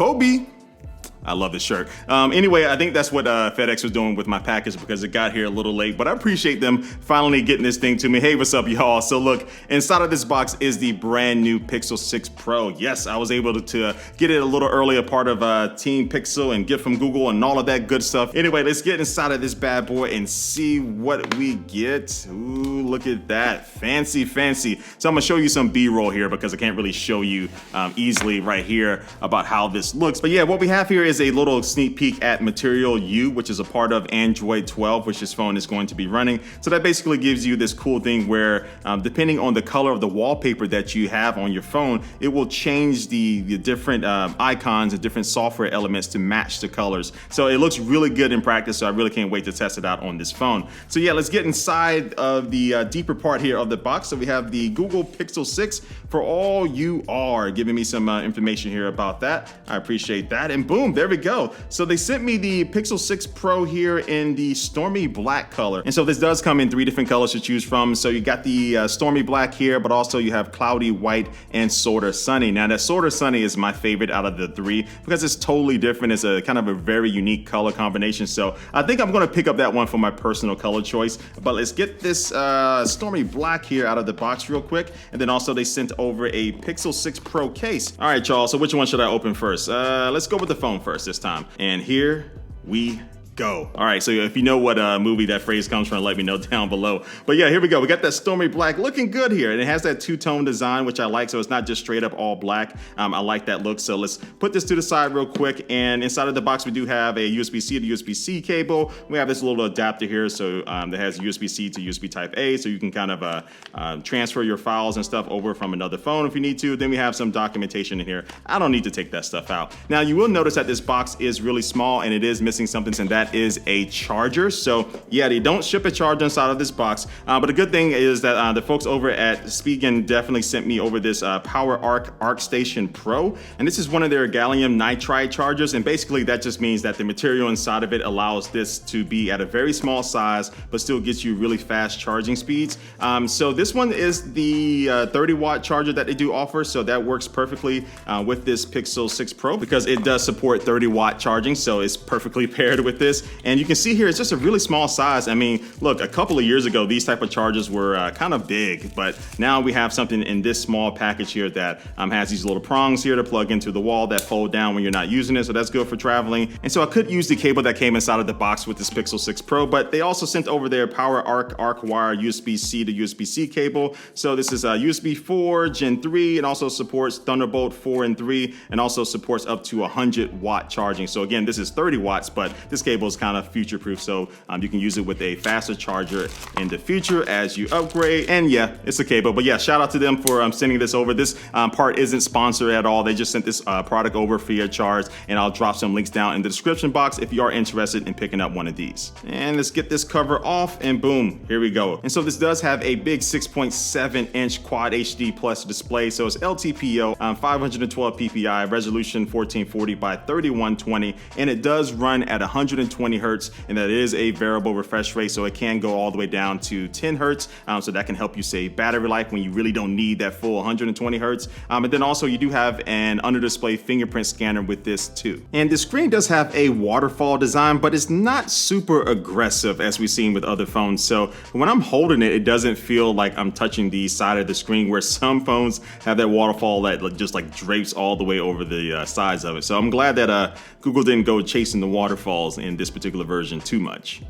Kobe. I love this shirt. Anyway, I think that's what FedEx was doing with my package because it got here a little late, but I appreciate them finally getting this thing to me. Hey, what's up, y'all? So look, inside of this box is the brand new Pixel 6 Pro. Yes, I was able to get it a little earlier, part of Team Pixel and gift from Google and all of that good stuff. Anyway, let's get inside of this bad boy and see what we get. Ooh, look at that. Fancy, fancy. So I'm gonna show you some B-roll here because I can't really show you easily right here about how this looks. But yeah, what we have here is a little sneak peek at Material U, which is a part of Android 12, which this phone is going to be running. So that basically gives you this cool thing where depending on the color of the wallpaper that you have on your phone, it will change the different icons and different software elements to match the colors. So it looks really good in practice, so I really can't wait to test it out on this phone. So yeah, let's get inside of the deeper part here of the box. So we have the Google Pixel 6 for all you are, giving me some information here about that. I appreciate that. And boom, there we go. So they sent me the Pixel 6 Pro here in the stormy black color. And so this does come in 3 different colors to choose from. So you got the stormy black here, but also you have cloudy white and sorta sunny. Now that sorta sunny is my favorite out of the 3 because it's totally different. It's a kind of a very unique color combination. So I think I'm gonna pick up that one for my personal color choice. But let's get this stormy black here out of the box real quick. And then also they sent over a Pixel 6 Pro case. All right, y'all, so which one should I open first? Let's go with the phone first this time. And here we go. All right, so if you know what movie that phrase comes from, let me know down below. But yeah, here we go. We got that stormy black looking good here. And it has that two-tone design, which I like. So it's not just straight up all black. I like that look. So let's put this to the side real quick. And inside of the box, we do have a USB-C to USB-C cable. We have this little adapter here. So that has USB-C to USB type A. So you can kind of transfer your files and stuff over from another phone if you need to. Then we have some documentation in here. I don't need to take that stuff out. Now you will notice that this box is really small and it is missing something, and that is a charger. So yeah, they don't ship a charger inside of this box, but the good thing is that the folks over at Spigen definitely sent me over this PowerArc ArcStation Pro, and this is one of their gallium nitride chargers, and basically that just means that the material inside of it allows this to be at a very small size but still gets you really fast charging speeds. So this one is the 30-watt charger that they do offer, so that works perfectly with this Pixel 6 Pro because it does support 30-watt charging, so it's perfectly paired with this. And you can see here, it's just a really small size. I mean, look, a couple of years ago, these type of chargers were kind of big, but now we have something in this small package here that has these little prongs here to plug into the wall that fold down when you're not using it. So that's good for traveling. And so I could use the cable that came inside of the box with this Pixel 6 Pro, but they also sent over their PowerArc ArcWire USB-C to USB-C cable. So this is USB 4 Gen 3 and also supports Thunderbolt 4 and 3 and also supports up to 100-watt charging. So again, this is 30 watts, but this cable is kind of future-proof, so you can use it with a faster charger in the future as you upgrade. And yeah, it's a cable, but yeah, shout out to them for sending this over. This part isn't sponsored at all. They just sent this product over free of charge, and I'll drop some links down in the description box if you are interested in picking up one of these. And let's get this cover off, and boom, here we go. And so this does have a big 6.7-inch Quad HD Plus display, so it's LTPO, 512 ppi, resolution 1440 by 3120, and it does run at 120 hertz, and that is a variable refresh rate, so it can go all the way down to 10 hertz, so that can help you save battery life when you really don't need that full 120 hertz. And then also you do have an under display fingerprint scanner with this too. And the screen does have a waterfall design, but it's not super aggressive as we've seen with other phones. So when I'm holding it, it doesn't feel like I'm touching the side of the screen, where some phones have that waterfall that just like drapes all the way over the sides of it. So I'm glad that Google didn't go chasing the waterfalls in this particular version too much.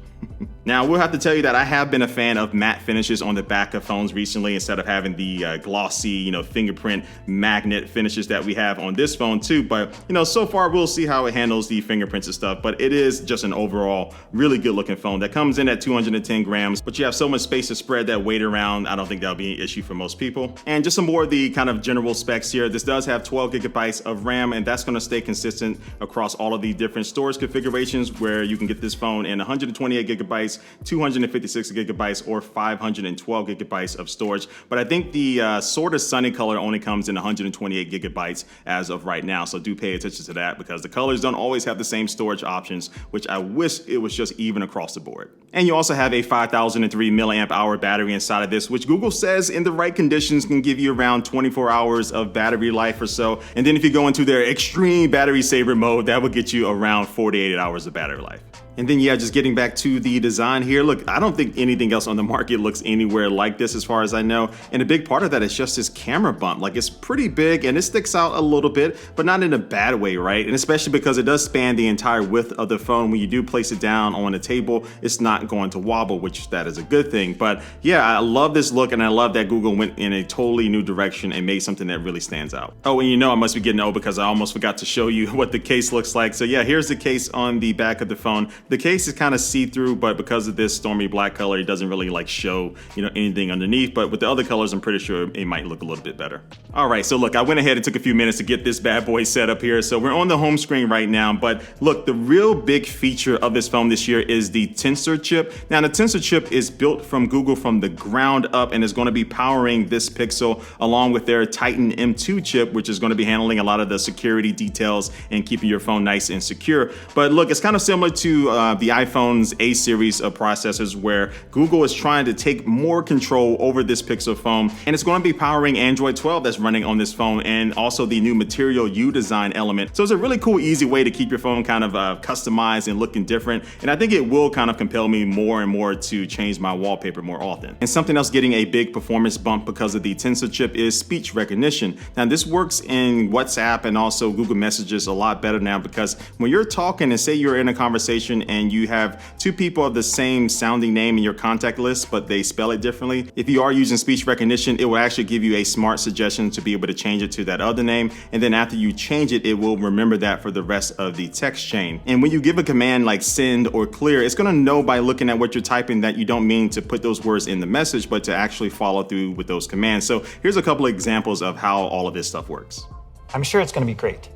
Now, we'll have to tell you that I have been a fan of matte finishes on the back of phones recently instead of having the glossy, fingerprint magnet finishes that we have on this phone too. But, so far we'll see how it handles the fingerprints and stuff. But it is just an overall really good looking phone that comes in at 210 grams. But you have so much space to spread that weight around. I don't think that'll be an issue for most people. And just some more of the kind of general specs here. This does have 12 gigabytes of RAM, and that's going to stay consistent across all of the different storage configurations, where you can get this phone in 128 gigabytes, gigabytes, 256 gigabytes, or 512 gigabytes of storage. But I think the sort of sunny color only comes in 128 gigabytes as of right now. So do pay attention to that because the colors don't always have the same storage options, which I wish it was just even across the board. And you also have a 5003 milliamp hour battery inside of this, which Google says in the right conditions can give you around 24 hours of battery life or so. And then if you go into their extreme battery saver mode, that will get you around 48 hours of battery life. And then yeah, just getting back to the design here, look, I don't think anything else on the market looks anywhere like this as far as I know. And a big part of that is just this camera bump. Like it's pretty big and it sticks out a little bit, but not in a bad way, right? And especially because it does span the entire width of the phone. When you do place it down on a table, it's not going to wobble, which that is a good thing. But yeah, I love this look and I love that Google went in a totally new direction and made something that really stands out. Oh, and you know I must be getting old because I almost forgot to show you what the case looks like. So yeah, here's the case on the back of the phone. The case is kind of see-through, but because of this stormy black color, it doesn't really like show, you know, anything underneath. But with the other colors, I'm pretty sure it might look a little bit better. All right, so look, I went ahead and took a few minutes to get this bad boy set up here. So we're on the home screen right now, but look, the real big feature of this phone this year is the Tensor Chip. Now, the Tensor Chip is built from Google from the ground up and is going to be powering this Pixel along with their Titan M2 chip, which is going to be handling a lot of the security details and keeping your phone nice and secure. But look, it's kind of similar to the iPhone's A series of processors where Google is trying to take more control over this Pixel phone, and it's going to be powering Android 12 that's running on this phone and also the new Material U design element. So it's a really cool, easy way to keep your phone kind of customized and looking different. And I think it will kind of compel me more and more to change my wallpaper more often. And something else getting a big performance bump because of the Tensor Chip is speech recognition. Now this works in WhatsApp and also Google Messages a lot better now because when you're talking and say you're in a conversation and you have two people of the same sounding name in your contact list, but they spell it differently. If you are using speech recognition, it will actually give you a smart suggestion to be able to change it to that other name. And then after you change it, it will remember that for the rest of the text chain. And when you give a command like send or clear, it's gonna know by looking at what you're typing that you don't mean to put those words in the message, but to actually follow through with those commands. So here's a couple of examples of how all of this stuff works. I'm sure it's gonna be great.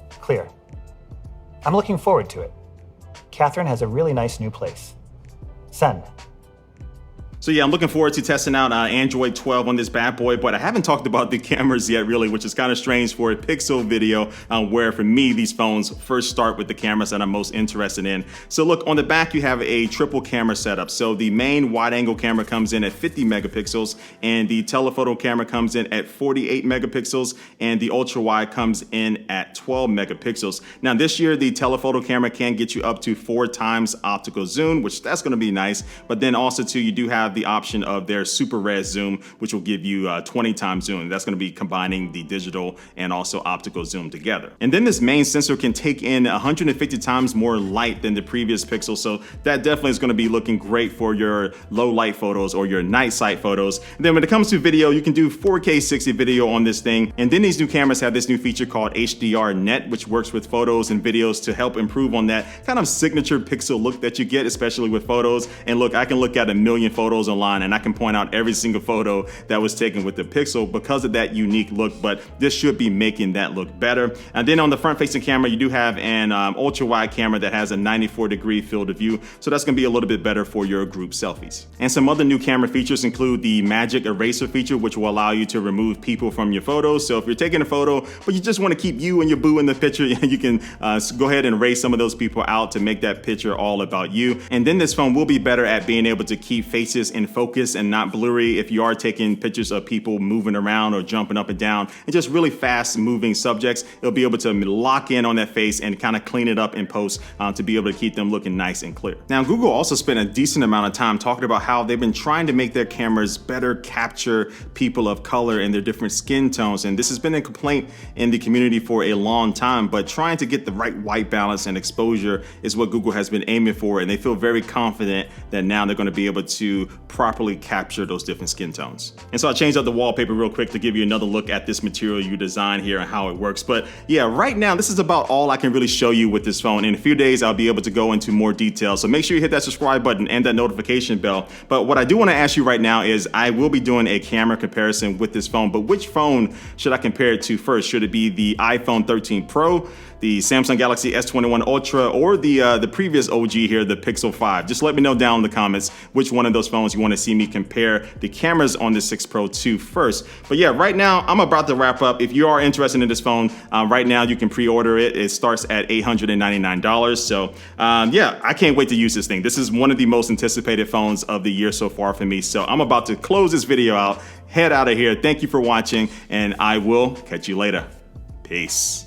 Clear. I'm looking forward to it. Catherine has a really nice new place. Send. So yeah, I'm looking forward to testing out Android 12 on this bad boy, but I haven't talked about the cameras yet really, which is kind of strange for a Pixel video where for me, these phones first start with the cameras that I'm most interested in. So look, on the back, you have a triple camera setup. So the main wide angle camera comes in at 50 megapixels and the telephoto camera comes in at 48 megapixels and the ultra wide comes in at 12 megapixels. Now this year, the telephoto camera can get you up to 4 times optical zoom, which that's gonna be nice. But then also too, you do have the option of their super res zoom, which will give you 20 times zoom. That's going to be combining the digital and also optical zoom together. And then this main sensor can take in 150 times more light than the previous Pixel. So that definitely is going to be looking great for your low light photos or your night sight photos. And then when it comes to video, you can do 4K 60 video on this thing. And then these new cameras have this new feature called HDR Net, which works with photos and videos to help improve on that kind of signature Pixel look that you get, especially with photos. And look, I can look at a million photos online and I can point out every single photo that was taken with the Pixel because of that unique look, but this should be making that look better. And then on the front facing camera, you do have an ultra wide camera that has a 94-degree field of view. So that's gonna be a little bit better for your group selfies. And some other new camera features include the magic eraser feature, which will allow you to remove people from your photos. So if you're taking a photo, but you just wanna keep you and your boo in the picture, you can go ahead and erase some of those people out to make that picture all about you. And then this phone will be better at being able to keep faces in focus and not blurry if you are taking pictures of people moving around or jumping up and down and just really fast moving subjects. It'll be able to lock in on that face and kind of clean it up in post to be able to keep them looking nice and clear. Now, Google also spent a decent amount of time talking about how they've been trying to make their cameras better capture people of color and their different skin tones. And this has been a complaint in the community for a long time, but trying to get the right white balance and exposure is what Google has been aiming for. And they feel very confident that now they're going to be able to properly capture those different skin tones. And so I changed up the wallpaper real quick to give you another look at this material you design here and how it works. But yeah, right now, this is about all I can really show you with this phone. In a few days, I'll be able to go into more detail. So make sure you hit that subscribe button and that notification bell. But what I do want to ask you right now is I will be doing a camera comparison with this phone, but which phone should I compare it to first? Should it be the iPhone 13 Pro, the Samsung Galaxy S21 Ultra, or the previous OG here, the Pixel 5? Just let me know down in the comments which one of those phones you want to see me compare the cameras on the 6 Pro to first. But yeah, right now I'm about to wrap up. If you are interested in this phone, right now you can pre-order it. It starts at $899. So yeah, I can't wait to use this thing. This is one of the most anticipated phones of the year so far for me. So I'm about to close this video out, head out of here. Thank you for watching, and I will catch you later. Peace.